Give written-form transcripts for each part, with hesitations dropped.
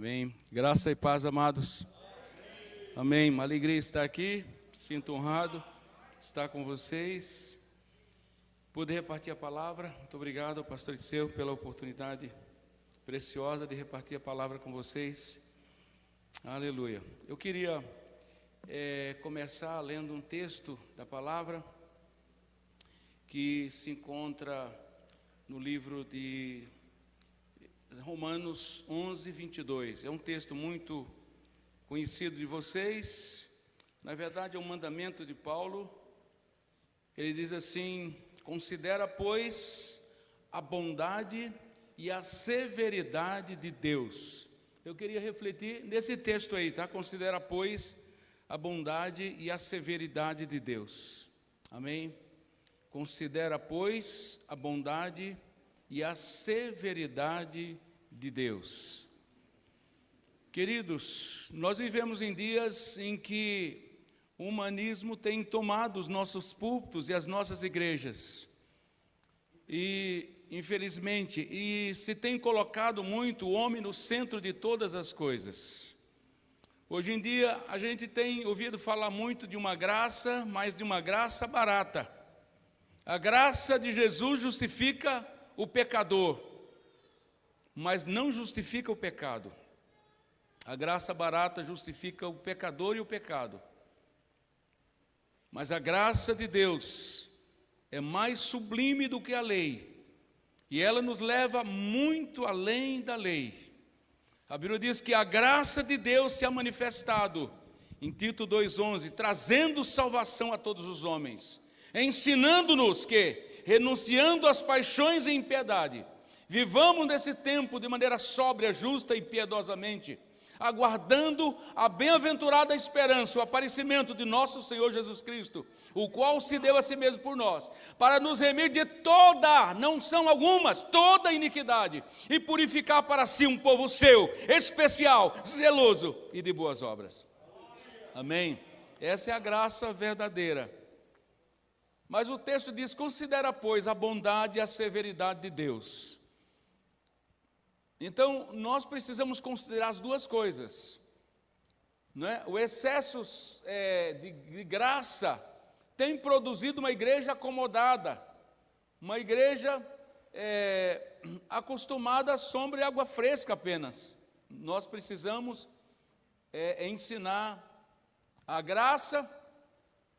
Amém. Graça e paz, amados. Amém. Uma alegria estar aqui. Sinto honrado estar com vocês. Poder repartir a palavra. Muito obrigado ao pastor Itseu pela oportunidade preciosa de repartir a palavra com vocês. Aleluia. Eu queria começar lendo um texto da palavra que se encontra no livro de Romanos 11, 22. É um texto muito conhecido de vocês. Na verdade, é um mandamento de Paulo. Ele diz assim: considera, pois, a bondade e a severidade de Deus. Eu queria refletir nesse texto aí, tá? Considera, pois, a bondade e a severidade de Deus. Amém? Considera, pois, a bondade e a severidade de Deus. Queridos, nós vivemos em dias em que o humanismo tem tomado os nossos púlpitos e as nossas igrejas. E, infelizmente, se tem colocado muito o homem no centro de todas as coisas. Hoje em dia, a gente tem ouvido falar muito de uma graça, mas de uma graça barata. A graça de Jesus justifica o pecador, mas não justifica o pecado. A graça barata justifica o pecador e o pecado. Mas a graça de Deus é mais sublime do que a lei, e ela nos leva muito além da lei. A Bíblia diz que a graça de Deus se ha manifestado, em Tito 2,11, trazendo salvação a todos os homens, ensinando-nos que, renunciando às paixões e impiedade, vivamos nesse tempo de maneira sóbria, justa e piedosamente, aguardando a bem-aventurada esperança, o aparecimento de nosso Senhor Jesus Cristo, o qual se deu a si mesmo por nós, para nos remir de toda, não são algumas, toda iniquidade, e purificar para si um povo seu, especial, zeloso e de boas obras. Amém? Essa é a graça verdadeira. Mas o texto diz: considera, pois, a bondade e a severidade de Deus. Então, nós precisamos considerar as duas coisas, não é? O excesso de graça tem produzido uma igreja acomodada, uma igreja acostumada à sombra e água fresca apenas. Nós precisamos ensinar a graça,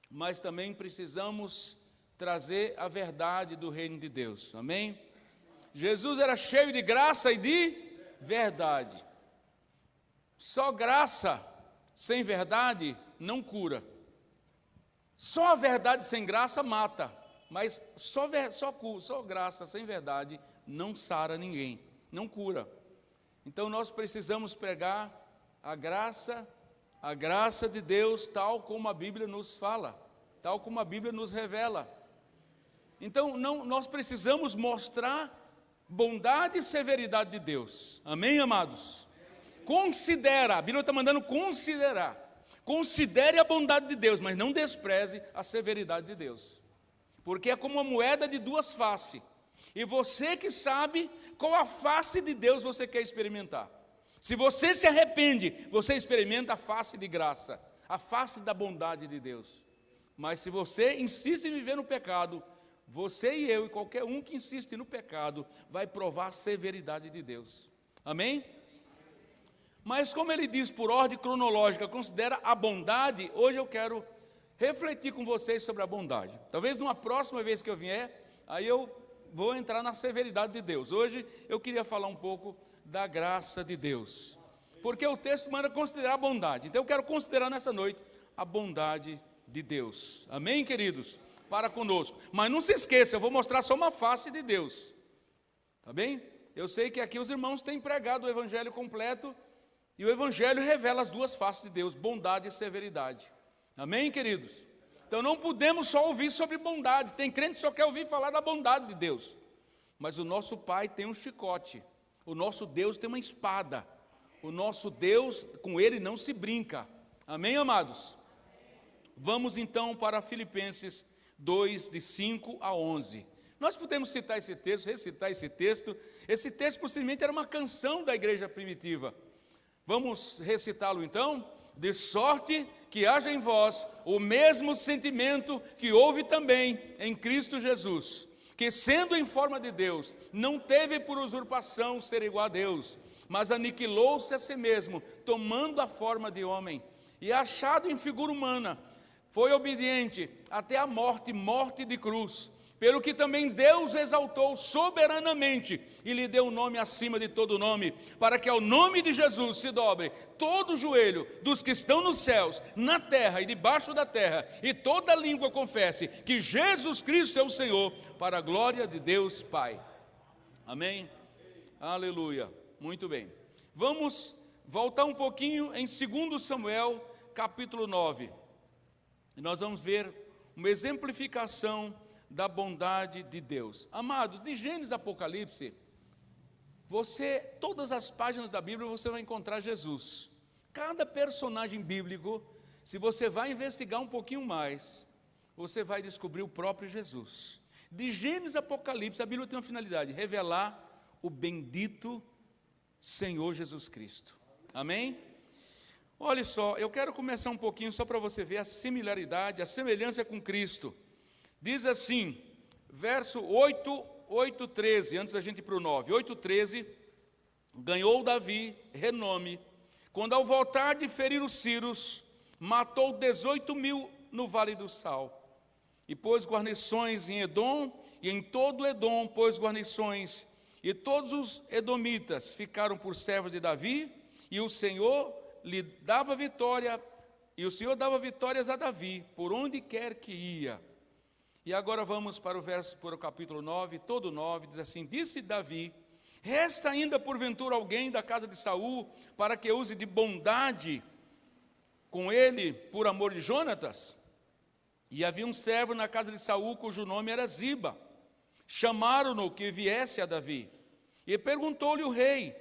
mas também precisamos trazer a verdade do reino de Deus. Amém? Jesus era cheio de graça e de verdade. Só graça sem verdade não cura. Só a verdade sem graça mata. Mas só graça sem verdade não sara ninguém, não cura. Então nós precisamos pregar a graça de Deus, tal como a Bíblia nos fala, tal como a Bíblia nos revela. Então nós precisamos mostrar bondade e severidade de Deus. Amém, amados? Considera, a Bíblia está mandando considerar. Considere a bondade de Deus, mas não despreze a severidade de Deus. Porque é como uma moeda de duas faces. E você que sabe qual a face de Deus você quer experimentar. Se você se arrepende, você experimenta a face de graça, a face da bondade de Deus. Mas se você insiste em viver no pecado, você e eu e qualquer um que insiste no pecado vai provar a severidade de Deus. Amém? Mas como ele diz por ordem cronológica, considera a bondade, hoje eu quero refletir com vocês sobre a bondade. Talvez numa próxima vez que eu vier, aí eu vou entrar na severidade de Deus. Hoje eu queria falar um pouco da graça de Deus, porque o texto manda considerar a bondade. Então eu quero considerar nessa noite a bondade de Deus. Amém, queridos? Para conosco, mas não se esqueça, eu vou mostrar só uma face de Deus, tá bem? Eu sei que aqui os irmãos têm pregado o evangelho completo, e o evangelho revela as duas faces de Deus, bondade e severidade. Amém, queridos? Então não podemos só ouvir sobre bondade. Tem crente que só quer ouvir falar da bondade de Deus, mas o nosso Pai tem um chicote, o nosso Deus tem uma espada, o nosso Deus, com ele não se brinca. Amém, amados? Vamos então para Filipenses 2, de 5 a 11. Nós podemos citar esse texto, recitar esse texto. Esse texto possivelmente era uma canção da igreja primitiva. Vamos recitá-lo então? De sorte que haja em vós o mesmo sentimento que houve também em Cristo Jesus, que sendo em forma de Deus, não teve por usurpação ser igual a Deus, mas aniquilou-se a si mesmo, tomando a forma de homem, e achado em figura humana, foi obediente até a morte, morte de cruz, pelo que também Deus exaltou soberanamente e lhe deu um nome acima de todo nome, para que ao nome de Jesus se dobre todo o joelho dos que estão nos céus, na terra e debaixo da terra, e toda língua confesse que Jesus Cristo é o Senhor, para a glória de Deus Pai. Amém? Aleluia. Muito bem. Vamos voltar um pouquinho em 2 Samuel, capítulo 9. E nós vamos ver uma exemplificação da bondade de Deus. Amados, de Gênesis a Apocalipse, todas as páginas da Bíblia você vai encontrar Jesus. Cada personagem bíblico, se você vai investigar um pouquinho mais, você vai descobrir o próprio Jesus. De Gênesis a Apocalipse, a Bíblia tem uma finalidade: revelar o bendito Senhor Jesus Cristo. Amém? Olha só, eu quero começar um pouquinho só para você ver a similaridade, a semelhança com Cristo. Diz assim, verso 8:13, antes da gente ir para o 9, 8:13, ganhou Davi renome, quando ao voltar de ferir os sírios, matou 18.000 no Vale do Sal, e pôs guarnições em Edom, e em todo Edom pôs guarnições, e todos os edomitas ficaram por servos de Davi, e o Senhor lhe dava vitória, e o Senhor dava vitórias a Davi, por onde quer que ia. E agora vamos para o capítulo 9, todo 9, diz assim: disse Davi, resta ainda porventura alguém da casa de Saul, para que use de bondade com ele, por amor de Jonatas? E havia um servo na casa de Saul, cujo nome era Ziba. Chamaram-no que viesse a Davi. E perguntou-lhe o rei,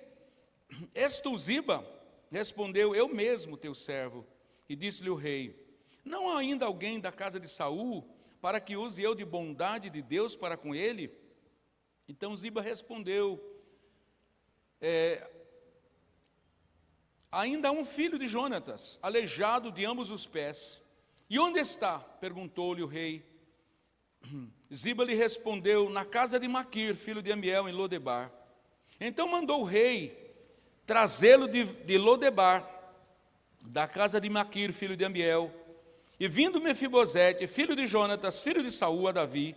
és tu Ziba? Respondeu, eu mesmo, teu servo. E disse-lhe o rei, não há ainda alguém da casa de Saul, para que use eu de bondade de Deus para com ele? Então Ziba respondeu, ainda há um filho de Jonatas, aleijado de ambos os pés. E onde está? Perguntou-lhe o rei. Ziba lhe respondeu, na casa de Maquir, filho de Amiel, em Lodebar. Então mandou o rei trazê-lo de Lodebar, da casa de Maquir, filho de Amiel. E vindo Mefibosete, filho de Jonatas, filho de Saul, a Davi,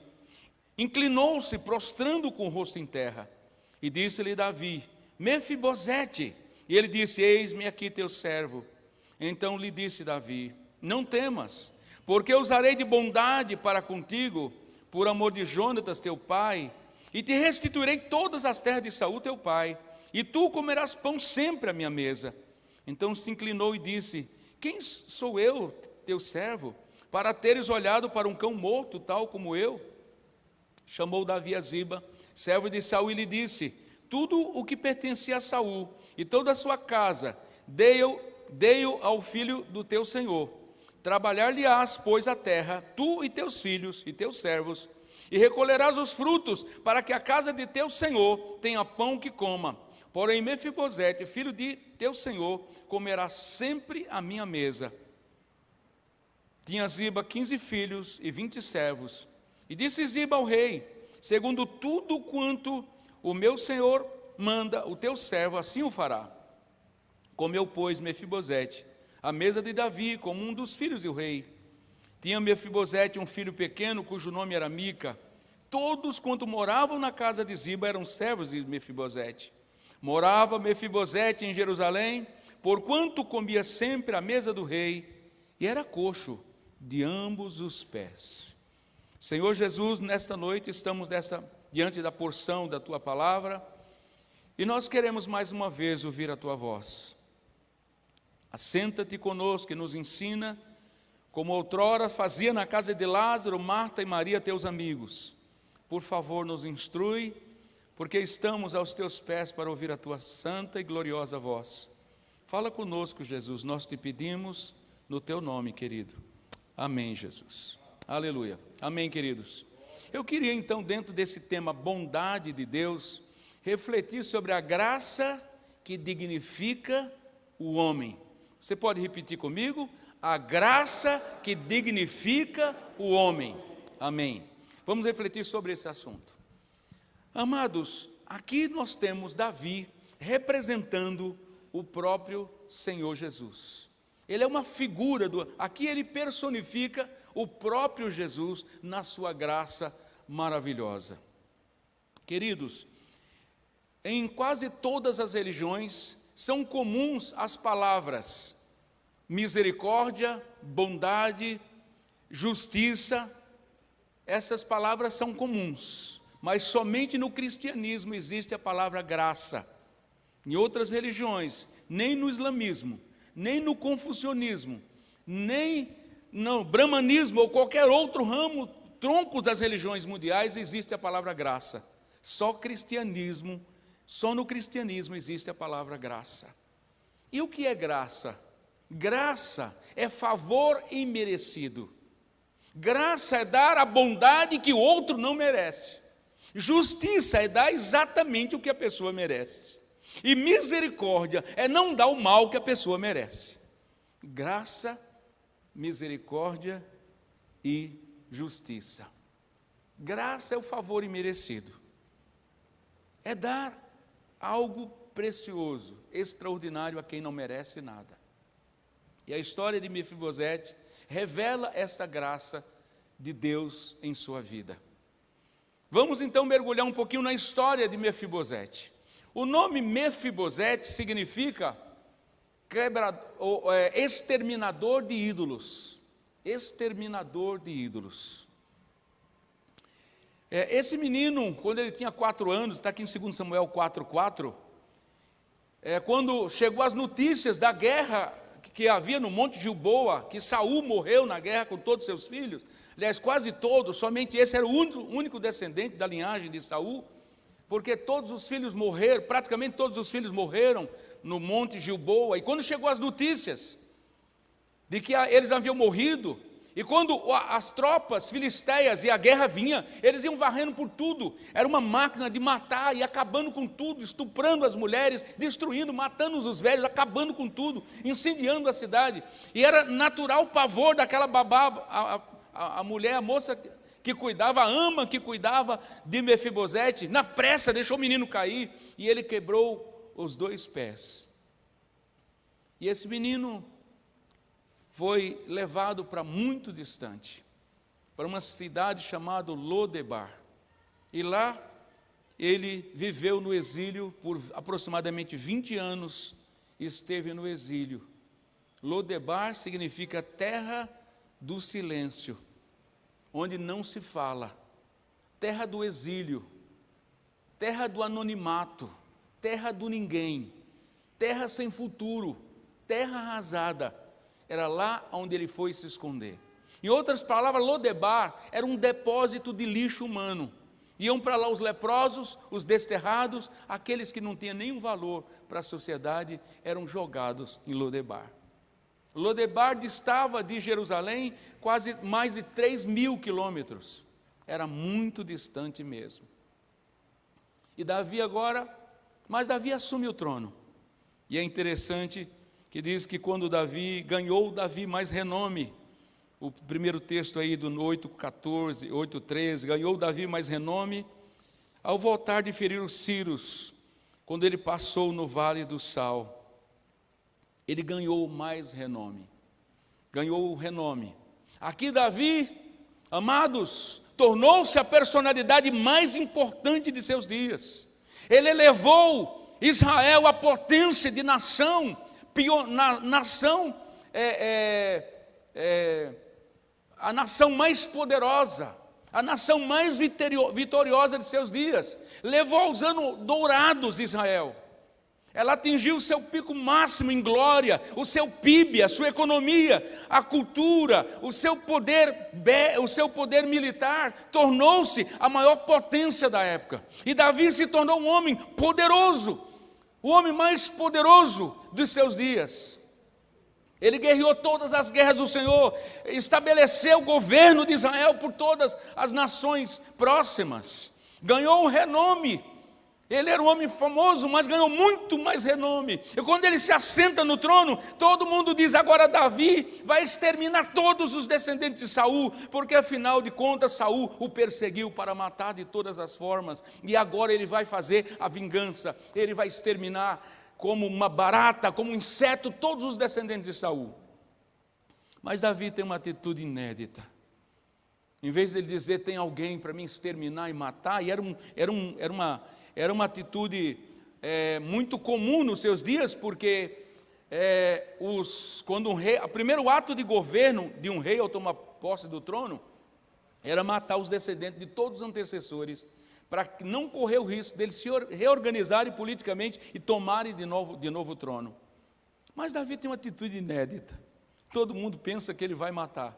inclinou-se, prostrando com o rosto em terra. E disse-lhe Davi, Mefibosete. E ele disse, eis-me aqui teu servo. Então lhe disse Davi, não temas, porque usarei de bondade para contigo, por amor de Jonatas teu pai, e te restituirei todas as terras de Saul teu pai, e tu comerás pão sempre à minha mesa. Então se inclinou e disse, quem sou eu, teu servo, para teres olhado para um cão morto, tal como eu? Chamou Davi a Ziba, servo de Saul, e lhe disse, tudo o que pertencia a Saul, e toda a sua casa, dei-o ao filho do teu senhor. Trabalhar-lhe-ás, pois, a terra, tu e teus filhos e teus servos, e recolherás os frutos, para que a casa de teu senhor tenha pão que coma. Porém, Mefibosete, filho de teu senhor, comerá sempre à minha mesa. Tinha Ziba 15 filhos e 20 servos. E disse Ziba ao rei, segundo tudo quanto o meu senhor manda, o teu servo assim o fará. Comeu, pois, Mefibosete à mesa de Davi, como um dos filhos do rei. Tinha Mefibosete um filho pequeno, cujo nome era Mica. Todos quanto moravam na casa de Ziba eram servos de Mefibosete. Morava Mefibosete em Jerusalém, porquanto comia sempre à mesa do rei, e era coxo de ambos os pés. Senhor Jesus, nesta noite estamos diante da porção da Tua palavra, e nós queremos mais uma vez ouvir a Tua voz. Assenta-te conosco e nos ensina, como outrora fazia na casa de Lázaro, Marta e Maria, teus amigos. Por favor, nos instrui, porque estamos aos teus pés para ouvir a tua santa e gloriosa voz. Fala conosco, Jesus, nós te pedimos no teu nome, querido. Amém, Jesus. Aleluia. Amém, queridos. Eu queria então, dentro desse tema bondade de Deus, refletir sobre a graça que dignifica o homem. Você pode repetir comigo? A graça que dignifica o homem. Amém. Vamos refletir sobre esse assunto. Amados, aqui nós temos Davi representando o próprio Senhor Jesus. Ele é uma figura, aqui ele personifica o próprio Jesus na sua graça maravilhosa. Queridos, em quase todas as religiões são comuns as palavras misericórdia, bondade, justiça. Essas palavras são comuns, mas somente no cristianismo existe a palavra graça. Em outras religiões, nem no islamismo, nem no confucionismo, nem no brahmanismo ou qualquer outro ramo, tronco das religiões mundiais, existe a palavra graça. Só no cristianismo existe a palavra graça. E o que é graça? Graça é favor imerecido. Graça é dar a bondade que o outro não merece. Justiça é dar exatamente o que a pessoa merece. E misericórdia é não dar o mal que a pessoa merece. Graça, misericórdia e justiça. Graça é o favor imerecido. É dar algo precioso, extraordinário a quem não merece nada. E a história de Mefibosete revela esta graça de Deus em sua vida. Vamos então mergulhar um pouquinho na história de Mefibosete. O nome Mefibosete significa exterminador de ídolos. Exterminador de ídolos. Esse menino, quando ele tinha 4 anos, está aqui em 2 Samuel 4:4, quando chegou as notícias da guerra que havia no Monte Gilboa, que Saul morreu na guerra com todos seus filhos, aliás, quase todos, somente esse era o único descendente da linhagem de Saul, porque todos os filhos morreram, praticamente todos os filhos morreram no Monte Gilboa. E quando chegou as notícias de que eles haviam morrido, e quando as tropas filisteias e a guerra vinha, eles iam varrendo por tudo. Era uma máquina de matar e acabando com tudo, estuprando as mulheres, destruindo, matando os velhos, acabando com tudo, incendiando a cidade. E era natural o pavor daquela babá, a mulher, a moça que cuidava, a ama que cuidava de Mefibosete, na pressa deixou o menino cair e ele quebrou os 2 pés. E esse menino foi levado para muito distante, para uma cidade chamada Lodebar. E lá ele viveu no exílio por aproximadamente 20 anos, esteve no exílio. Lodebar significa terra do silêncio, onde não se fala, terra do exílio, terra do anonimato, terra do ninguém, terra sem futuro, terra arrasada. Era lá onde ele foi se esconder. Em outras palavras, Lodebar era um depósito de lixo humano. Iam para lá os leprosos, os desterrados, aqueles que não tinham nenhum valor para a sociedade, eram jogados em Lodebar. Lodebar distava de Jerusalém quase mais de 3.000 quilômetros. Era muito distante mesmo. E Davi mas Davi assume o trono. E é interessante que diz que quando ganhou Davi mais renome, o primeiro texto aí do 8:14, 8:13, ganhou Davi mais renome, ao voltar de ferir os Círios, quando ele passou no vale do Sal, ele ganhou mais renome, ganhou o renome. Aqui Davi, amados, tornou-se a personalidade mais importante de seus dias. Ele elevou Israel à potência de nação, a nação mais poderosa, a nação mais vitoriosa de seus dias. Levou aos anos dourados Israel. Ela atingiu o seu pico máximo em glória, o seu PIB, a sua economia, a cultura, o seu poder militar, tornou-se a maior potência da época. E Davi se tornou um homem poderoso, o homem mais poderoso dos seus dias. Ele guerreou todas as guerras do Senhor, estabeleceu o governo de Israel por todas as nações próximas, ganhou um renome Ele era um homem famoso, mas ganhou muito mais renome. E quando ele se assenta no trono, todo mundo diz: agora Davi vai exterminar todos os descendentes de Saul, porque afinal de contas Saul o perseguiu para matar de todas as formas, e agora ele vai fazer a vingança, ele vai exterminar como uma barata, como um inseto, todos os descendentes de Saul. Mas Davi tem uma atitude inédita. Em vez de ele dizer: tem alguém para me exterminar e matar, e era uma atitude muito comum nos seus dias, porque quando um rei, o primeiro ato de governo de um rei ao tomar posse do trono, era matar os descendentes de todos os antecessores, para não correr o risco deles se reorganizarem politicamente e tomarem de novo o trono. Mas Davi tem uma atitude inédita. Todo mundo pensa que ele vai matar,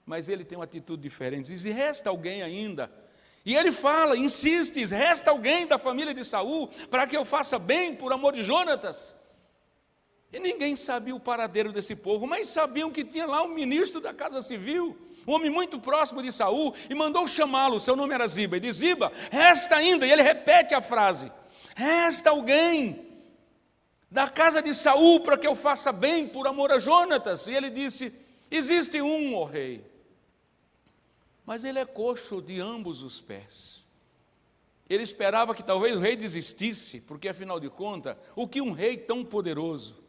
mas ele tem uma atitude diferente. Diz: e resta alguém ainda? E ele fala, insiste: resta alguém da família de Saul para que eu faça bem por amor de Jonatas? E ninguém sabia o paradeiro desse povo, mas sabiam que tinha lá um ministro da casa civil, um homem muito próximo de Saul, e mandou chamá-lo. Seu nome era Ziba, e diz: Ziba, resta ainda, e ele repete a frase: resta alguém da casa de Saul para que eu faça bem por amor a Jonatas? E ele disse: existe um, ó rei, mas ele é coxo de ambos os pés. Ele esperava que talvez o rei desistisse, porque afinal de contas, o que um rei tão poderoso,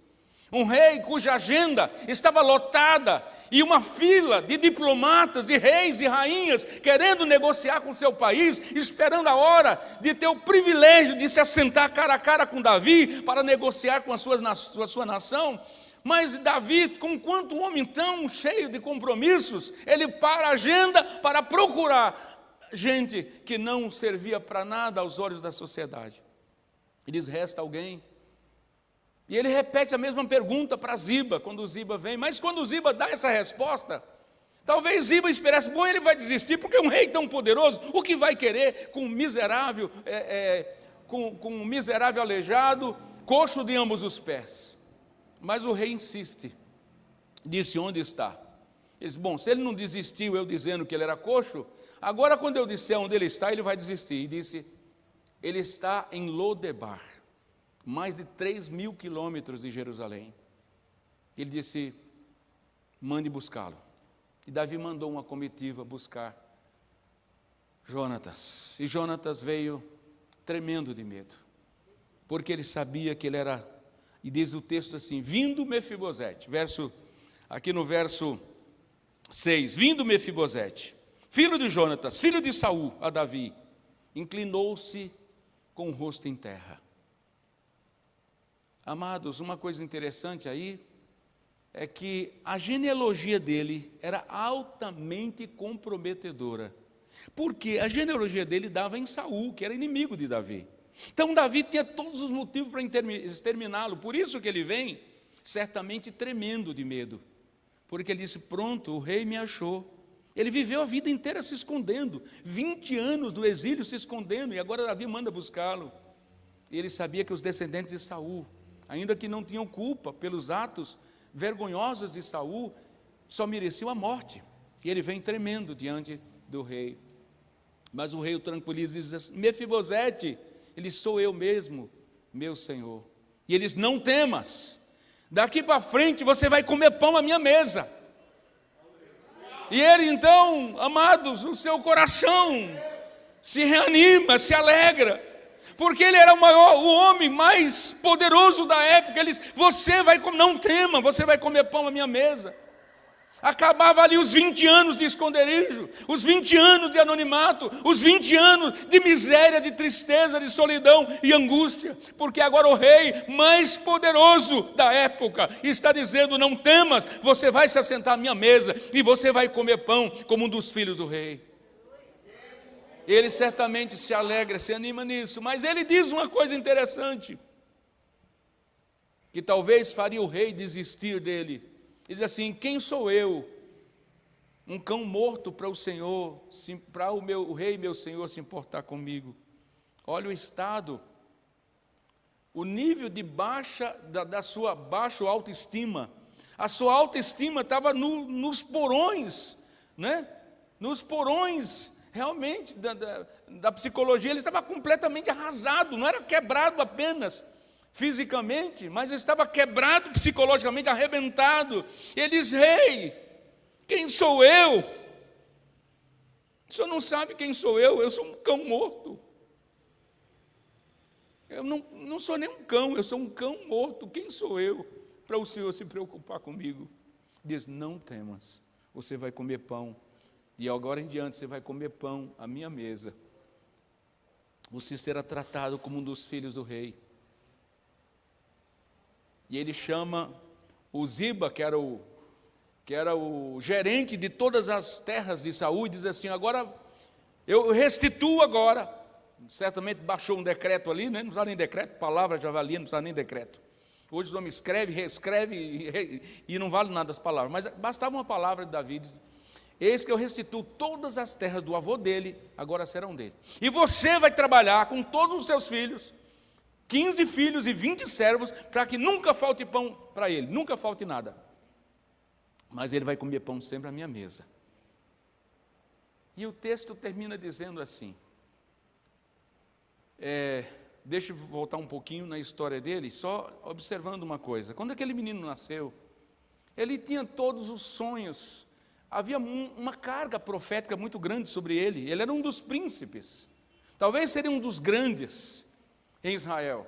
um rei cuja agenda estava lotada, e uma fila de diplomatas, de reis e rainhas, querendo negociar com seu país, esperando a hora de ter o privilégio de se assentar cara a cara com Davi, para negociar com a sua nação. Mas Davi, com quanto um homem tão cheio de compromissos, ele para a agenda para procurar gente que não servia para nada aos olhos da sociedade. Ele diz: resta alguém? E ele repete a mesma pergunta para Ziba, quando Ziba vem. Mas quando Ziba dá essa resposta, talvez Ziba esperasse: bom, ele vai desistir, porque um rei tão poderoso, o que vai querer com um miserável, com um miserável aleijado, coxo de ambos os pés? Mas o rei insiste, disse: onde está? Ele disse: bom, se ele não desistiu eu dizendo que ele era coxo, agora quando eu disser onde ele está, ele vai desistir. E disse: ele está em Lodebar, mais de 3.000 quilômetros de Jerusalém. Ele disse: mande buscá-lo. E Davi mandou uma comitiva buscar Jonatas. E Jonatas veio tremendo de medo, porque ele sabia que ele era... E diz o texto assim: vindo Mefibosete, aqui no verso 6, vindo Mefibosete, filho de Jonatas, filho de Saul, a Davi, inclinou-se com o rosto em terra. Amados, uma coisa interessante aí é que a genealogia dele era altamente comprometedora, porque a genealogia dele dava em Saul, que era inimigo de Davi. Então Davi tinha todos os motivos para exterminá-lo. Por isso que ele vem certamente tremendo de medo, porque ele disse: pronto, o rei me achou. Ele viveu a vida inteira se escondendo, 20 anos do exílio se escondendo, e agora Davi manda buscá-lo. E ele sabia que os descendentes de Saul, ainda que não tinham culpa pelos atos vergonhosos de Saul, só mereciam a morte. E ele vem tremendo diante do rei. Mas o rei o tranquiliza e diz assim: Mefibosete. Ele: sou eu mesmo, meu senhor. E ele diz: não temas, daqui para frente você vai comer pão à minha mesa. E ele então, amados, o seu coração se reanima, se alegra, porque ele era o homem mais poderoso da época. Ele diz: você vai comer, não tema, você vai comer pão à minha mesa. Acabava ali os 20 anos de esconderijo, os 20 anos de anonimato, os 20 anos de miséria, de tristeza, de solidão e angústia, porque agora o rei mais poderoso da época está dizendo: não temas, você vai se assentar à minha mesa e você vai comer pão como um dos filhos do rei. Ele certamente se alegra, se anima nisso, mas ele diz uma coisa interessante, que talvez faria o rei desistir dele. Diz assim: quem sou eu, um cão morto para o Senhor, para o rei meu Senhor se importar comigo? Olha o estado, o nível de da sua baixa autoestima. A sua autoestima estava nos porões, né? Nos porões realmente da psicologia, ele estava completamente arrasado, não era quebrado apenas fisicamente, mas estava quebrado psicologicamente, arrebentado. Ele diz: rei, quem sou eu? O senhor não sabe quem sou eu sou um cão morto. Eu não sou nem um cão, eu sou um cão morto. Quem sou eu para o senhor se preocupar comigo? Diz: não temas, você vai comer pão, e agora em diante você vai comer pão à minha mesa. Você será tratado como um dos filhos do rei. E ele chama o Ziba, que era o gerente de todas as terras de Saul, e diz assim: agora eu restituo agora. Certamente baixou um decreto ali, né? Não precisa nem decreto, palavra já valia, não precisa nem decreto. Hoje os homens escreve, reescreve e não vale nada as palavras, mas bastava uma palavra de Davi: diz: eis que eu restituo todas as terras do avô dele, agora serão dele. E você vai trabalhar com todos os seus filhos, 15 filhos e 20 servos, para que nunca falte pão para ele, nunca falte nada. Mas ele vai comer pão sempre à minha mesa. E o texto termina dizendo assim, deixa eu voltar um pouquinho na história dele, só observando uma coisa. Quando aquele menino nasceu, ele tinha todos os sonhos, havia uma carga profética muito grande sobre ele. Ele era um dos príncipes, talvez seria um dos grandes em Israel.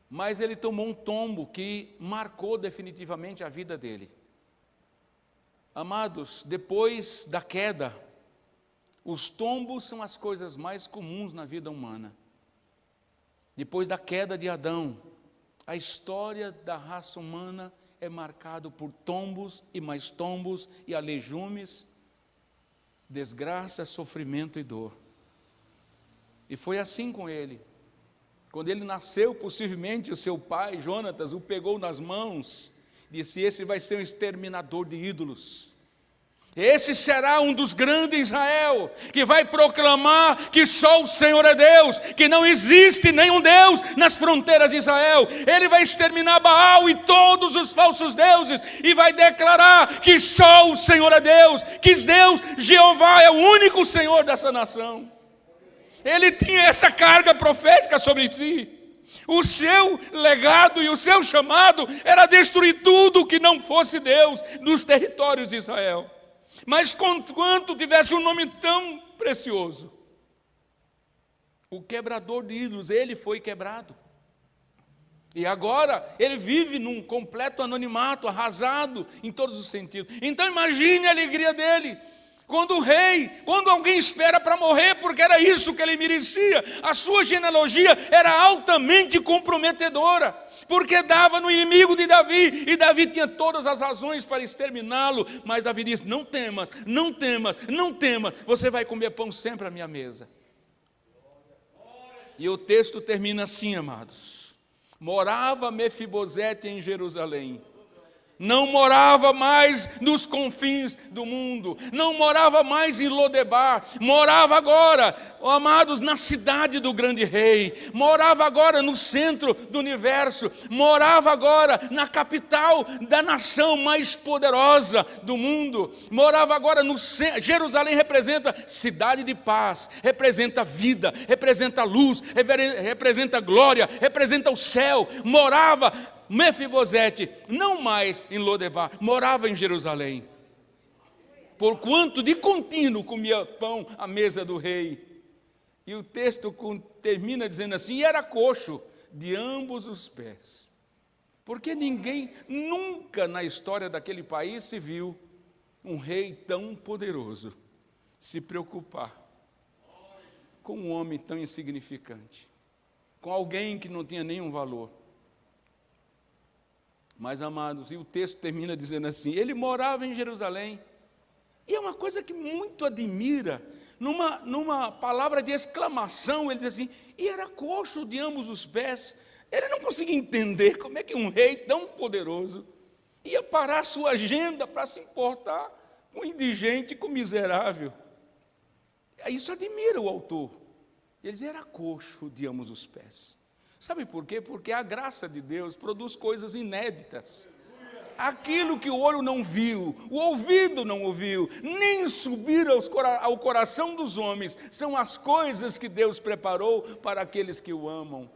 Mas ele tomou um tombo que marcou definitivamente a vida dele. Amados, depois da queda, os tombos são as coisas mais comuns na vida humana. Depois da queda de Adão, a história da raça humana é marcada por tombos e mais tombos e alejumes, desgraça, sofrimento e dor. E foi assim com ele. Quando ele nasceu, possivelmente o seu pai, Jonatas, o pegou nas mãos, disse: esse vai ser um exterminador de ídolos. Esse será um dos grandes de Israel, que vai proclamar que só o Senhor é Deus, que não existe nenhum Deus nas fronteiras de Israel. Ele vai exterminar Baal e todos os falsos deuses, e vai declarar que só o Senhor é Deus, que Deus, Jeová, é o único Senhor dessa nação. Ele tinha essa carga profética sobre si. O seu legado e o seu chamado era destruir tudo que não fosse Deus nos territórios de Israel. Mas conquanto tivesse um nome tão precioso, o quebrador de ídolos, ele foi quebrado. E agora ele vive num completo anonimato, arrasado em todos os sentidos. Então imagine a alegria dele. Quando o rei, quando alguém espera para morrer, porque era isso que ele merecia, a sua genealogia era altamente comprometedora, porque dava no inimigo de Davi, e Davi tinha todas as razões para exterminá-lo, mas Davi disse: não temas, não temas, não temas, você vai comer pão sempre à minha mesa. E o texto termina assim, amados: morava Mefibosete em Jerusalém. Não morava mais nos confins do mundo, não morava mais em Lodebar, morava agora, amados, na cidade do grande rei, morava agora no centro do universo, morava agora na capital da nação mais poderosa do mundo, morava agora no centro. Jerusalém representa cidade de paz, representa vida, representa luz, representa glória, representa o céu. Morava Mefibosete, não mais em Lodebar, morava em Jerusalém. Porquanto de contínuo comia pão à mesa do rei. E o texto termina dizendo assim: e era coxo de ambos os pés. Porque ninguém, nunca na história daquele país se viu um rei tão poderoso se preocupar com um homem tão insignificante, com alguém que não tinha nenhum valor. Mas, amados, e o texto termina dizendo assim: ele morava em Jerusalém. E é uma coisa que muito admira, numa palavra de exclamação, ele diz assim: e era coxo de ambos os pés. Ele não conseguia entender como é que um rei tão poderoso ia parar a sua agenda para se importar com o indigente, com o miserável. Isso admira o autor. Ele diz: era coxo de ambos os pés. Sabe por quê? Porque a graça de Deus produz coisas inéditas. Aquilo que o olho não viu, o ouvido não ouviu, nem subiram ao coração dos homens, são as coisas que Deus preparou para aqueles que o amam.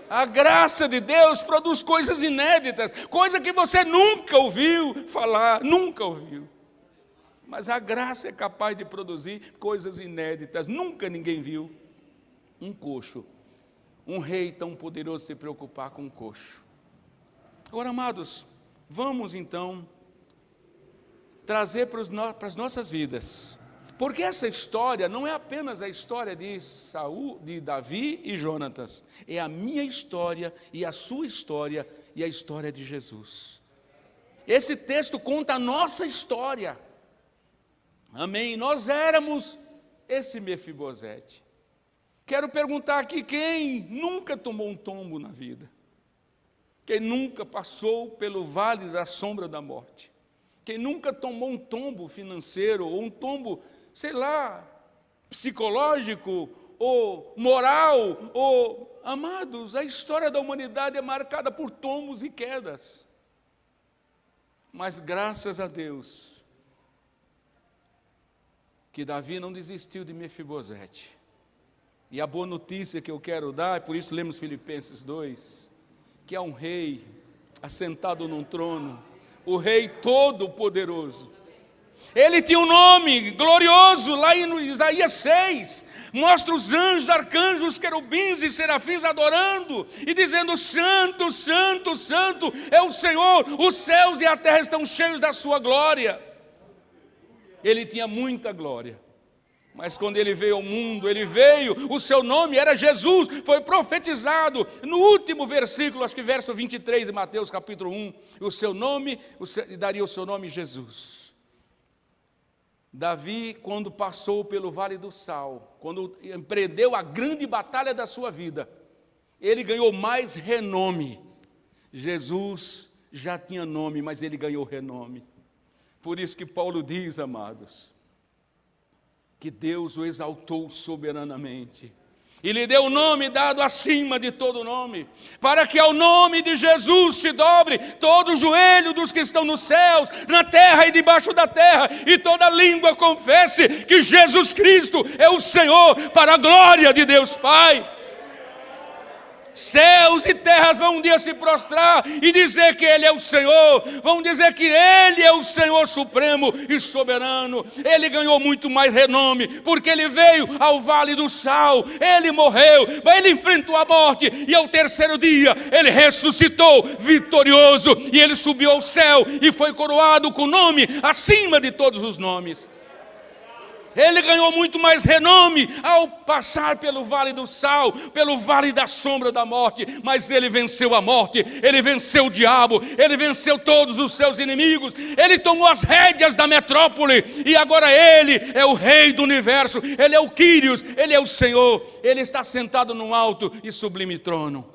A graça de Deus produz coisas inéditas, coisa que você nunca ouviu falar, nunca ouviu. Mas a graça é capaz de produzir coisas inéditas, nunca ninguém viu um coxo, um rei tão poderoso se preocupar com um coxo. Agora, amados, vamos então trazer para as nossas vidas, porque essa história não é apenas a história de Saul, de Davi e Jonatas, é a minha história e a sua história e a história de Jesus. Esse texto conta a nossa história, amém? Nós éramos esse Mefibosete. Quero perguntar aqui, quem nunca tomou um tombo na vida? Quem nunca passou pelo vale da sombra da morte? Quem nunca tomou um tombo financeiro, ou um tombo, sei lá, psicológico, ou moral, ou... Amados, a história da humanidade é marcada por tombos e quedas. Mas graças a Deus, que Davi não desistiu de Mefibosete. E a boa notícia que eu quero dar, por isso lemos Filipenses 2, que é um rei assentado num trono, o rei todo-poderoso. Ele tinha um nome glorioso, lá em Isaías 6, mostra os anjos, arcanjos, querubins e serafins adorando, e dizendo, santo, santo, santo é o Senhor, os céus e a terra estão cheios da sua glória. Ele tinha muita glória. Mas quando ele veio ao mundo, ele veio, o seu nome era Jesus, foi profetizado no último versículo, acho que verso 23 de Mateus capítulo 1, o seu nome, daria o seu nome Jesus. Davi, quando passou pelo Vale do Sal, quando empreendeu a grande batalha da sua vida, ele ganhou mais renome. Jesus já tinha nome, mas ele ganhou renome. Por isso que Paulo diz, amados, que Deus o exaltou soberanamente e lhe deu o nome dado acima de todo nome, para que ao nome de Jesus se dobre todo o joelho dos que estão nos céus, na terra e debaixo da terra, e toda língua confesse que Jesus Cristo é o Senhor, para a glória de Deus Pai. Céus e terras vão um dia se prostrar e dizer que Ele é o Senhor, vão dizer que Ele é o Senhor supremo e soberano. Ele ganhou muito mais renome, porque Ele veio ao Vale do Sal, Ele morreu, Ele enfrentou a morte, e ao terceiro dia Ele ressuscitou vitorioso, e Ele subiu ao céu e foi coroado com nome acima de todos os nomes. Ele ganhou muito mais renome ao passar pelo Vale do Sal, pelo Vale da Sombra da Morte, mas ele venceu a morte, ele venceu o diabo, ele venceu todos os seus inimigos, ele tomou as rédeas da metrópole, e agora ele é o Rei do Universo, ele é o Quírios, ele é o Senhor, ele está sentado num alto e sublime trono.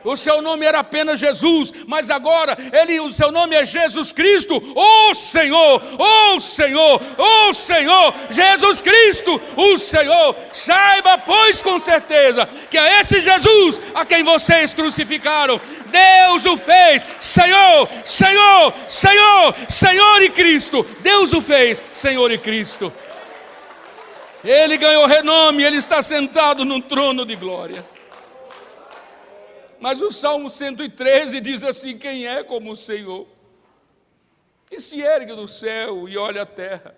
O seu nome era apenas Jesus, mas agora o seu nome é Jesus Cristo, o Senhor, o Senhor, o Senhor, Jesus Cristo, o Senhor. Saiba, pois, com certeza, que é esse Jesus a quem vocês crucificaram, Deus o fez Senhor, Senhor, Senhor, Senhor e Cristo. Deus o fez Senhor e Cristo. Ele ganhou renome, ele está sentado num trono de glória. Mas o Salmo 113 diz assim, quem é como o Senhor, que se ergue do céu e olha a terra,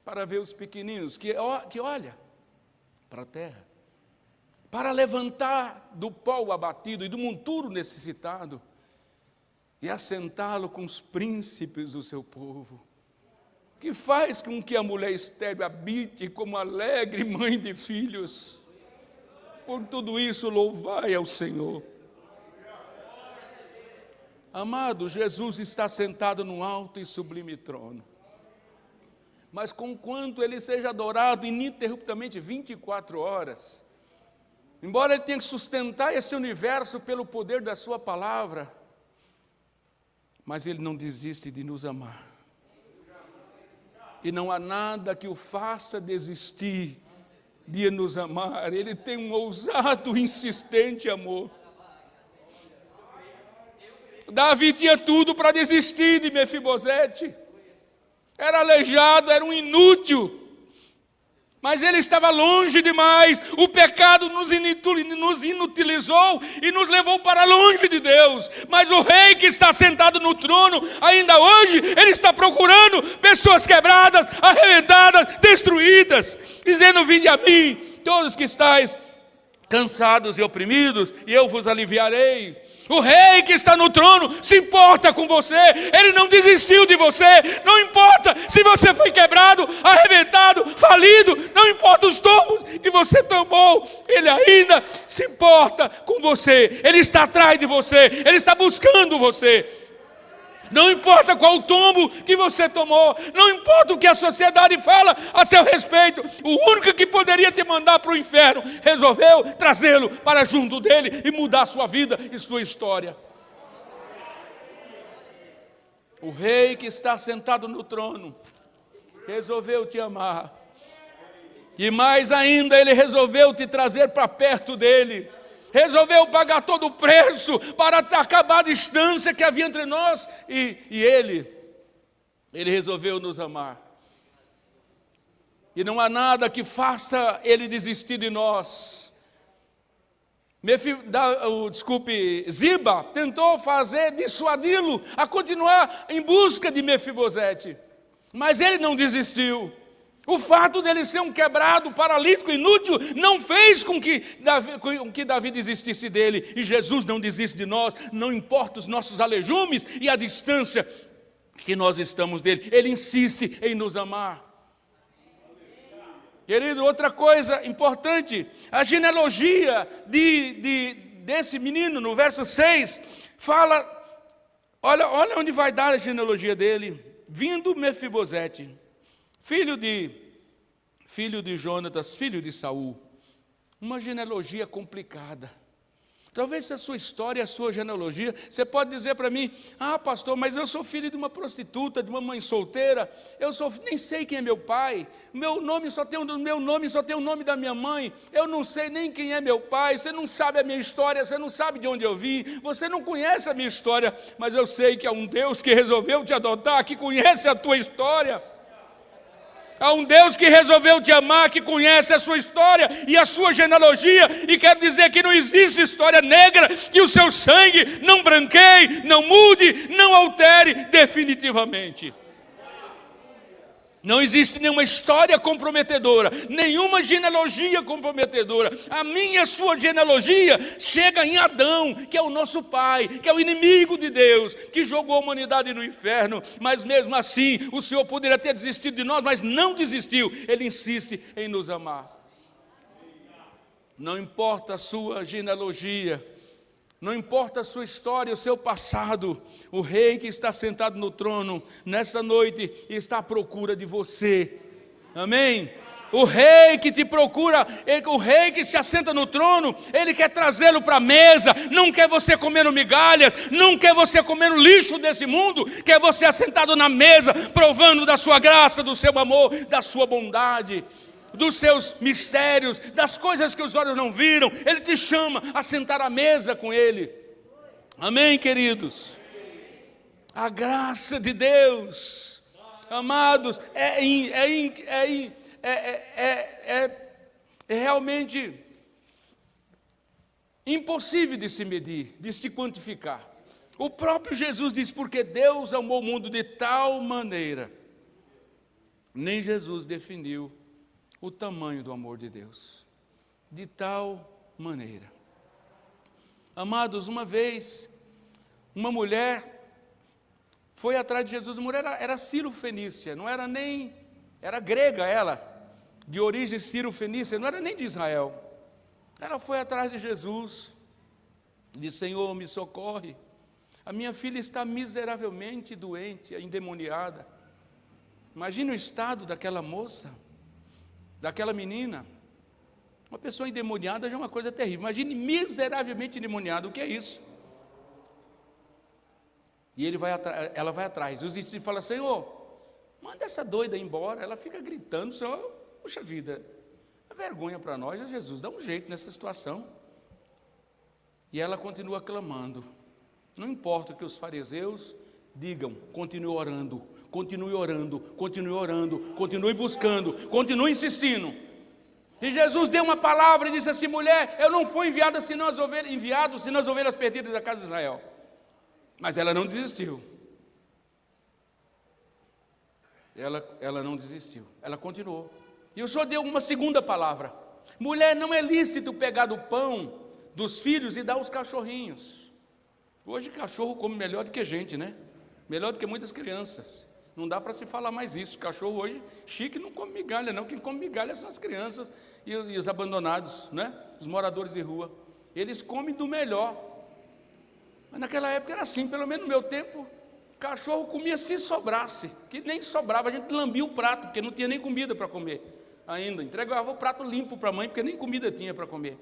para ver os pequeninos, que olha para a terra, para levantar do pó abatido e do monturo necessitado, e assentá-lo com os príncipes do seu povo, que faz com que a mulher estéril habite como alegre mãe de filhos. Por tudo isso, louvai ao Senhor. Amado, Jesus está sentado num alto e sublime trono. Mas conquanto Ele seja adorado ininterruptamente 24 horas, embora Ele tenha que sustentar esse universo pelo poder da sua palavra, mas Ele não desiste de nos amar. E não há nada que o faça desistir de nos amar. Ele tem um ousado, insistente amor. Davi tinha tudo para desistir de Mefibosete. Era aleijado, era um inútil. Mas ele estava longe demais. O pecado nos inutilizou e nos levou para longe de Deus. Mas o rei que está sentado no trono, ainda hoje, ele está procurando pessoas quebradas, arrebentadas, destruídas, dizendo: vinde a mim, todos que estáis cansados e oprimidos, e eu vos aliviarei. O rei que está no trono se importa com você. Ele não desistiu de você. Não importa se você foi quebrado, arrebentado, falido. Não importa os tombos que você tomou. Ele ainda se importa com você. Ele está atrás de você. Ele está buscando você. Não importa qual o tombo que você tomou, não importa o que a sociedade fala a seu respeito, o único que poderia te mandar para o inferno resolveu trazê-lo para junto dele e mudar sua vida e sua história. O rei que está sentado no trono resolveu te amar, e mais ainda, ele resolveu te trazer para perto dele. Resolveu pagar todo o preço para acabar a distância que havia entre nós e ele. Ele resolveu nos amar. E não há nada que faça ele desistir de nós. Ziba tentou dissuadi-lo a continuar em busca de Mefibosete, mas ele não desistiu. O fato dele ser um quebrado, paralítico, inútil, não fez com que Davi desistisse dele. E Jesus não desiste de nós, não importa os nossos alelumes e a distância que nós estamos dele. Ele insiste em nos amar. Querido, outra coisa importante, a genealogia desse menino, no verso 6, fala, olha onde vai dar a genealogia dele. Vindo Mefibosete, filho de Jonatas, filho de Saul. Uma genealogia complicada. Talvez se a sua história, a sua genealogia, você pode dizer para mim: ah, pastor, mas eu sou filho de uma prostituta, de uma mãe solteira, nem sei quem é meu pai, meu nome só tem o nome da minha mãe, eu não sei nem quem é meu pai, você não sabe a minha história, você não sabe de onde eu vim, você não conhece a minha história, mas eu sei que há um Deus que resolveu te adotar, que conhece a tua história. Há um Deus que resolveu te amar, que conhece a sua história e a sua genealogia, e quero dizer que não existe história negra que o seu sangue não branqueie, não mude, não altere definitivamente. Não existe nenhuma história comprometedora, nenhuma genealogia comprometedora. A minha e a sua genealogia chega em Adão, que é o nosso pai, que é o inimigo de Deus, que jogou a humanidade no inferno. Mas mesmo assim, o Senhor poderia ter desistido de nós, mas não desistiu. Ele insiste em nos amar. Não importa a sua genealogia, não importa a sua história, o seu passado, o rei que está sentado no trono nessa noite está à procura de você. Amém? O rei que te procura, o rei que se assenta no trono, ele quer trazê-lo para a mesa, não quer você comendo migalhas, não quer você comendo lixo desse mundo, quer você assentado na mesa, provando da sua graça, do seu amor, da sua bondade, dos seus mistérios, das coisas que os olhos não viram. Ele te chama a sentar à mesa com ele. Amém, queridos? A graça de Deus, amados, é realmente impossível de se medir, de se quantificar. O próprio Jesus diz: porque Deus amou o mundo de tal maneira. Nem Jesus definiu o tamanho do amor de Deus, de tal maneira. Amados, uma vez, uma mulher foi atrás de Jesus. A mulher era sírio-fenícia, não era nem, era grega ela, de origem sírio-fenícia, não era nem de Israel. Ela foi atrás de Jesus, disse: Senhor, me socorre, a minha filha está miseravelmente doente, endemoniada. Imagine o estado daquela moça, daquela menina. Uma pessoa endemoniada já é uma coisa terrível. Imagine miseravelmente endemoniada, o que é isso? E ela vai atrás. Os discípulos falam: Senhor, manda essa doida embora. Ela fica gritando: Senhor, puxa vida, é vergonha para nós. Jesus, dá um jeito nessa situação. E ela continua clamando. Não importa o que os fariseus digam, continue orando, continue orando, continue orando, continue buscando, continue insistindo. E Jesus deu uma palavra e disse assim: mulher, eu não fui enviado senão as ovelhas perdidas da casa de Israel. Mas ela não desistiu. Ela não desistiu, ela continuou. E o Senhor deu uma segunda palavra: mulher, não é lícito pegar do pão dos filhos e dar aos cachorrinhos. Hoje cachorro come melhor do que gente, né? Melhor do que muitas crianças. Não dá para se falar mais isso. Cachorro hoje, chique, não come migalha não. Quem come migalha são as crianças e os abandonados, né? Os moradores de rua. Eles comem do melhor. Mas naquela época era assim, pelo menos no meu tempo, cachorro comia se sobrasse, que nem sobrava, a gente lambia o prato, porque não tinha nem comida para comer ainda. Entregava o prato limpo para a mãe, porque nem comida tinha para comer.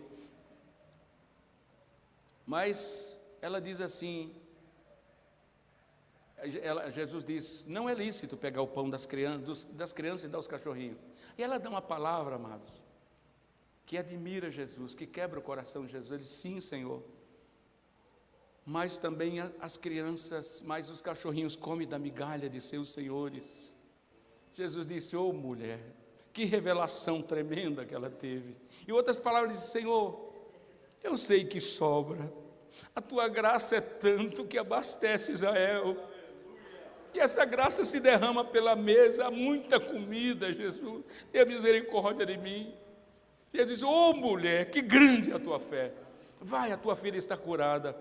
Mas ela diz assim, Jesus diz: não é lícito pegar o pão das crianças e dar aos cachorrinhos. E ela dá uma palavra, amados, que admira Jesus, que quebra o coração de Jesus. Ele diz: sim, Senhor, mas também as crianças, mas os cachorrinhos comem da migalha de seus senhores. Jesus disse: ô mulher, que revelação tremenda que ela teve. Em outras palavras, disse: Senhor, eu sei que sobra, a tua graça é tanto que abastece Israel, e essa graça se derrama pela mesa, há muita comida, Jesus, tenha misericórdia de mim. Jesus disse: ô mulher, que grande é a tua fé, vai, a tua filha está curada.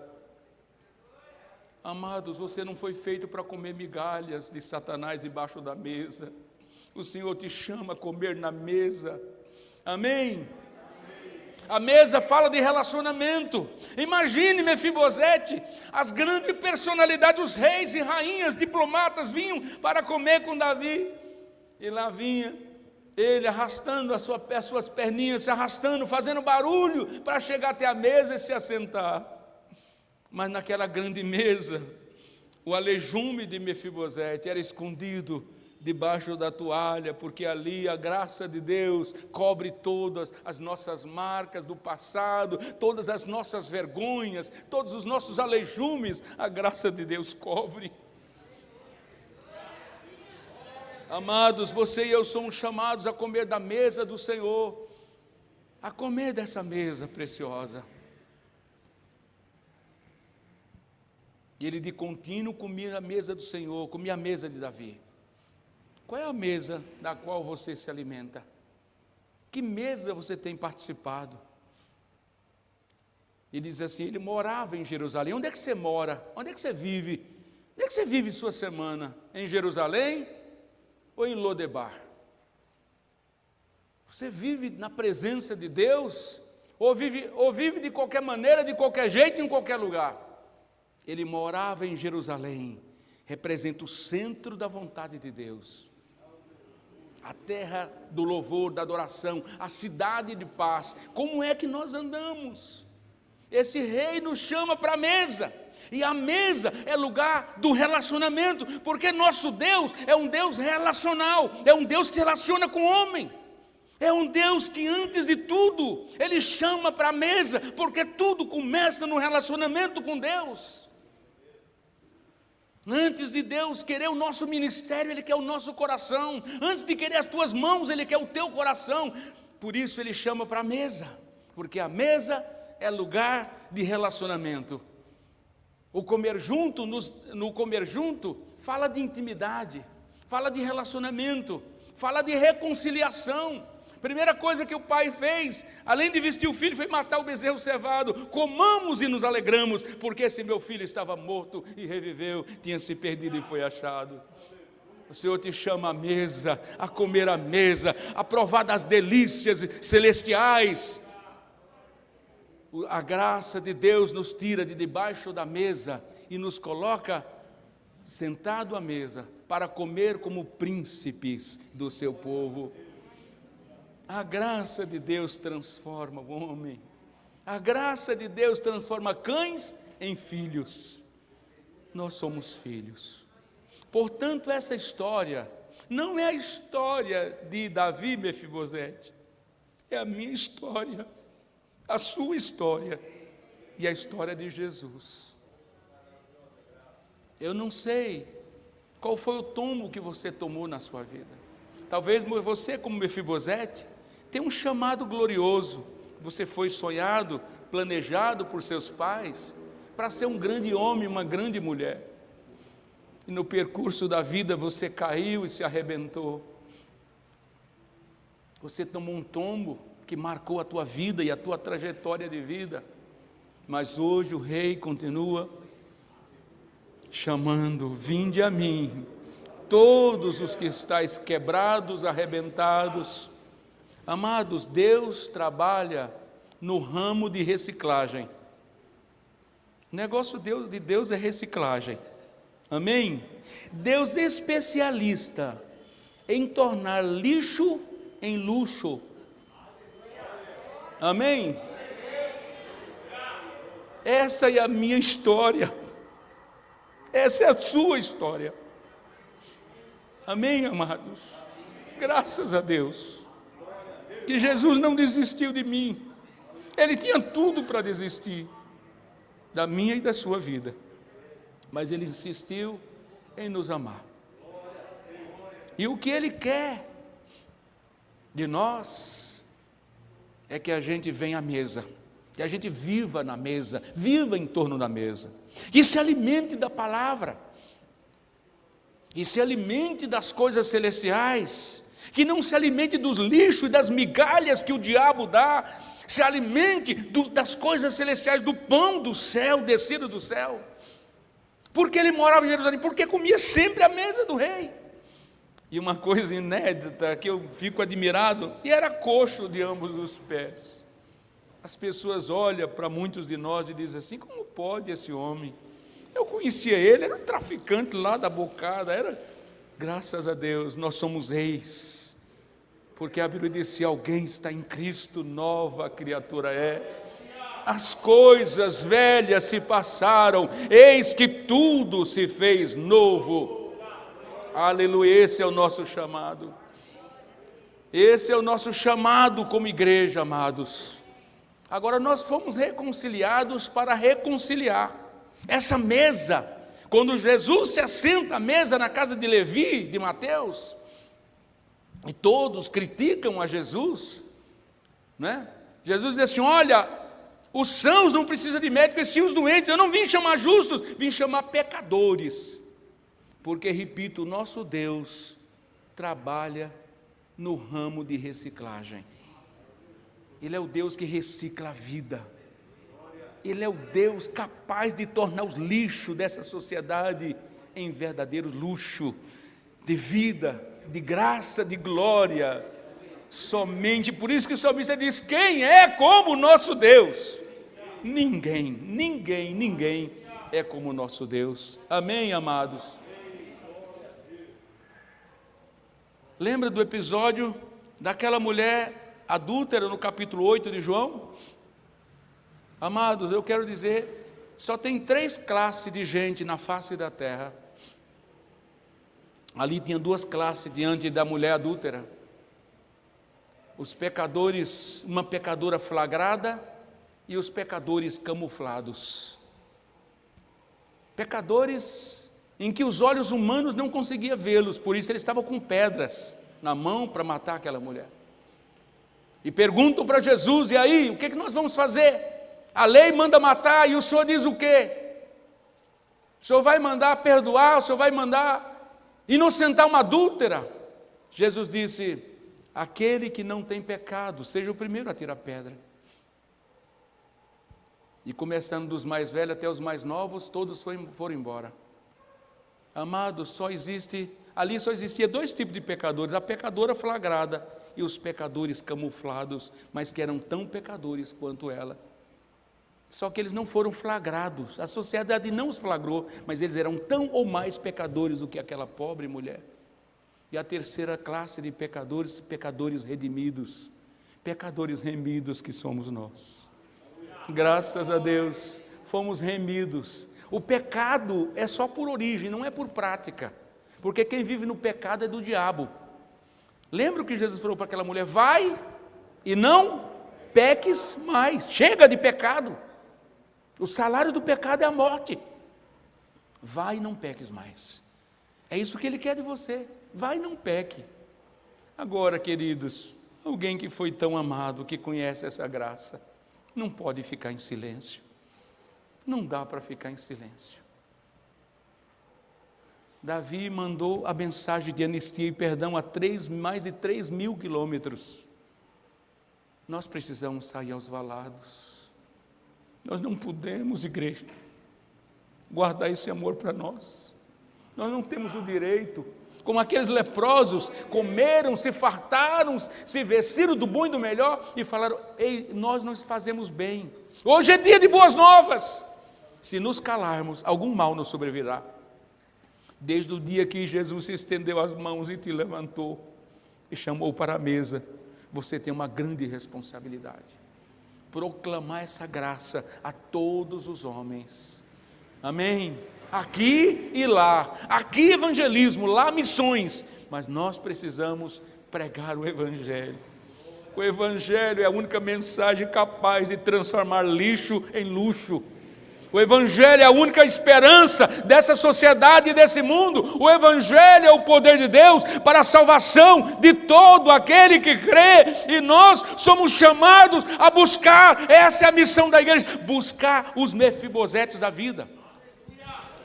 Amados, você não foi feito para comer migalhas de Satanás debaixo da mesa. O Senhor te chama a comer na mesa. Amém? A mesa fala de relacionamento. Imagine Mefibosete, as grandes personalidades, os reis e rainhas, diplomatas vinham para comer com Davi. E lá vinha ele arrastando as suas perninhas, se arrastando, fazendo barulho para chegar até a mesa e se assentar. Mas naquela grande mesa, o aleijome de Mefibosete era escondido debaixo da toalha, porque ali a graça de Deus cobre todas as nossas marcas do passado, todas as nossas vergonhas, todos os nossos aleijumes, a graça de Deus cobre. Amados, você e eu somos chamados a comer da mesa do Senhor, a comer dessa mesa preciosa. E ele de contínuo comia a mesa do Senhor, comia a mesa de Davi. Qual é a mesa da qual você se alimenta? Que mesa você tem participado? Ele diz assim: ele morava em Jerusalém. Onde é que você mora? Onde é que você vive? Onde é que você vive sua semana? Em Jerusalém ou em Lodebar? Você vive na presença de Deus? Ou vive de qualquer maneira, de qualquer jeito, em qualquer lugar? Ele morava em Jerusalém, representa o centro da vontade de Deus, a terra do louvor, da adoração, a cidade de paz. Como é que nós andamos? Esse rei nos chama para a mesa, e a mesa é lugar do relacionamento, porque nosso Deus é um Deus relacional, é um Deus que se relaciona com o homem, é um Deus que antes de tudo, Ele chama para a mesa, porque tudo começa no relacionamento com Deus. Antes de Deus querer o nosso ministério, Ele quer o nosso coração. Antes de querer as tuas mãos, Ele quer o teu coração. Por isso Ele chama para a mesa, porque a mesa é lugar de relacionamento. O comer junto, no comer junto, fala de intimidade, fala de relacionamento, fala de reconciliação. Primeira coisa que o pai fez, além de vestir o filho, foi matar o bezerro cevado. Comamos e nos alegramos, porque esse meu filho estava morto e reviveu, tinha se perdido e foi achado. O Senhor te chama à mesa, a comer à mesa, a provar das delícias celestiais. A graça de Deus nos tira de debaixo da mesa e nos coloca sentado à mesa para comer como príncipes do seu povo. A graça de Deus transforma o homem. A graça de Deus transforma cães em filhos. Nós somos filhos. Portanto, essa história não é a história de Davi e Mefibosete. É a minha história, a sua história e a história de Jesus. Eu não sei qual foi o tombo que você tomou na sua vida. Talvez você, como Mefibosete, tenha um chamado glorioso. Você foi sonhado, planejado por seus pais para ser um grande homem, uma grande mulher. E no percurso da vida você caiu e se arrebentou. Você tomou um tombo que marcou a tua vida e a tua trajetória de vida. Mas hoje o Rei continua chamando: vinde a mim, todos os que estáis quebrados, arrebentados. Amados, Deus trabalha no ramo de reciclagem. O negócio de Deus é reciclagem. Amém? Deus é especialista em tornar lixo em luxo. Amém? Essa é a minha história. Essa é a sua história. Amém, amados? Graças a Deus que Jesus não desistiu de mim. Ele tinha tudo para desistir da minha e da sua vida, mas Ele insistiu em nos amar. E o que Ele quer de nós é que a gente venha à mesa, que a gente viva na mesa, viva em torno da mesa, que se alimente da palavra, que se alimente das coisas celestiais, que não se alimente dos lixos e das migalhas que o diabo dá, se alimente das coisas celestiais, do pão do céu, descido do céu. Porque ele morava em Jerusalém, porque comia sempre à mesa do rei. E uma coisa inédita que eu fico admirado, e era coxo de ambos os pés. As pessoas olham para muitos de nós e dizem assim: como pode esse homem? Eu conhecia ele, era um traficante lá da bocada, graças a Deus, nós somos reis. Porque a Bíblia diz: se alguém está em Cristo, nova criatura é. As coisas velhas se passaram, eis que tudo se fez novo. Aleluia, esse é o nosso chamado. Esse é o nosso chamado como igreja, amados. Agora nós fomos reconciliados para reconciliar. Essa mesa, quando Jesus se assenta à mesa na casa de Levi, de Mateus, e todos criticam a Jesus, né? Jesus diz assim: olha, os sãos não precisam de médico, e sim os doentes. Eu não vim chamar justos, vim chamar pecadores. Porque, repito, o nosso Deus trabalha no ramo de reciclagem. Ele é o Deus que recicla a vida. Ele é o Deus capaz de tornar os lixos dessa sociedade em verdadeiro luxo de vida, de graça, de glória. Somente por isso que o salmista diz: quem é como o nosso Deus? Ninguém é como o nosso Deus. Amém, amados? Lembra do episódio daquela mulher adúltera no capítulo 8 de João? Amados, eu quero dizer, só tem 3 classes de gente na face da terra. Ali tinha 2 classes diante da mulher adúltera: os pecadores, uma pecadora flagrada e os pecadores camuflados. Pecadores em que os olhos humanos não conseguiam vê-los, por isso eles estavam com pedras na mão para matar aquela mulher. E perguntam para Jesus: e aí, o que nós vamos fazer? A lei manda matar, e o Senhor diz o quê? O Senhor vai mandar perdoar? O Senhor vai mandar inocentar uma adúltera? Jesus disse: aquele que não tem pecado, seja o primeiro a tirar pedra. E começando dos mais velhos até os mais novos, todos foram embora. Amados, ali só existia 2 tipos de pecadores: a pecadora flagrada e os pecadores camuflados, mas que eram tão pecadores quanto ela. Só que eles não foram flagrados, a sociedade não os flagrou, mas eles eram tão ou mais pecadores do que aquela pobre mulher. E a terceira classe de pecadores, pecadores redimidos, pecadores remidos que somos nós. Graças a Deus, fomos remidos. O pecado é só por origem, não é por prática, porque quem vive no pecado é do diabo. Lembra o que Jesus falou para aquela mulher: vai e não peques mais, chega de pecado. O salário do pecado é a morte. Vai e não peques mais. É isso que Ele quer de você. Vai e não peque. Agora, queridos, alguém que foi tão amado, que conhece essa graça, não pode ficar em silêncio. Não dá para ficar em silêncio. Davi mandou a mensagem de anistia e perdão a mais de 3.000 quilômetros. Nós precisamos sair aos valados. Nós não podemos, igreja, guardar esse amor para nós. Nós não temos o direito, como aqueles leprosos, comeram, se fartaram, se vestiram do bom e do melhor e falaram: ei, nós nos fazemos bem. Hoje é dia de boas novas. Se nos calarmos, algum mal nos sobrevirá. Desde o dia que Jesus se estendeu as mãos e te levantou e chamou para a mesa, você tem uma grande responsabilidade. Proclamar essa graça a todos os homens. Amém? Aqui e lá. Aqui evangelismo, lá missões. Mas nós precisamos pregar o Evangelho. O Evangelho é a única mensagem capaz de transformar lixo em luxo. O Evangelho é a única esperança dessa sociedade e desse mundo. O Evangelho é o poder de Deus para a salvação de todo aquele que crê. E nós somos chamados a buscar, essa é a missão da igreja, buscar os Mefibosetes da vida.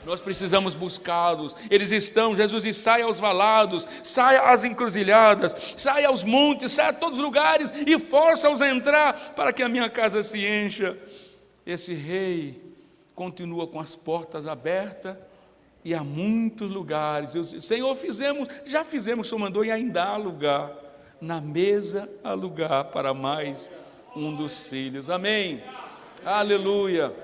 Nós precisamos buscá-los. Eles estão, Jesus diz: saia aos valados, saia às encruzilhadas, saia aos montes, saia a todos os lugares e força-os a entrar para que a minha casa se encha. Esse rei continua com as portas abertas e há muitos lugares. Senhor, já fizemos, o Senhor mandou e ainda há lugar. Na mesa há lugar para mais um dos filhos. Amém. Aleluia.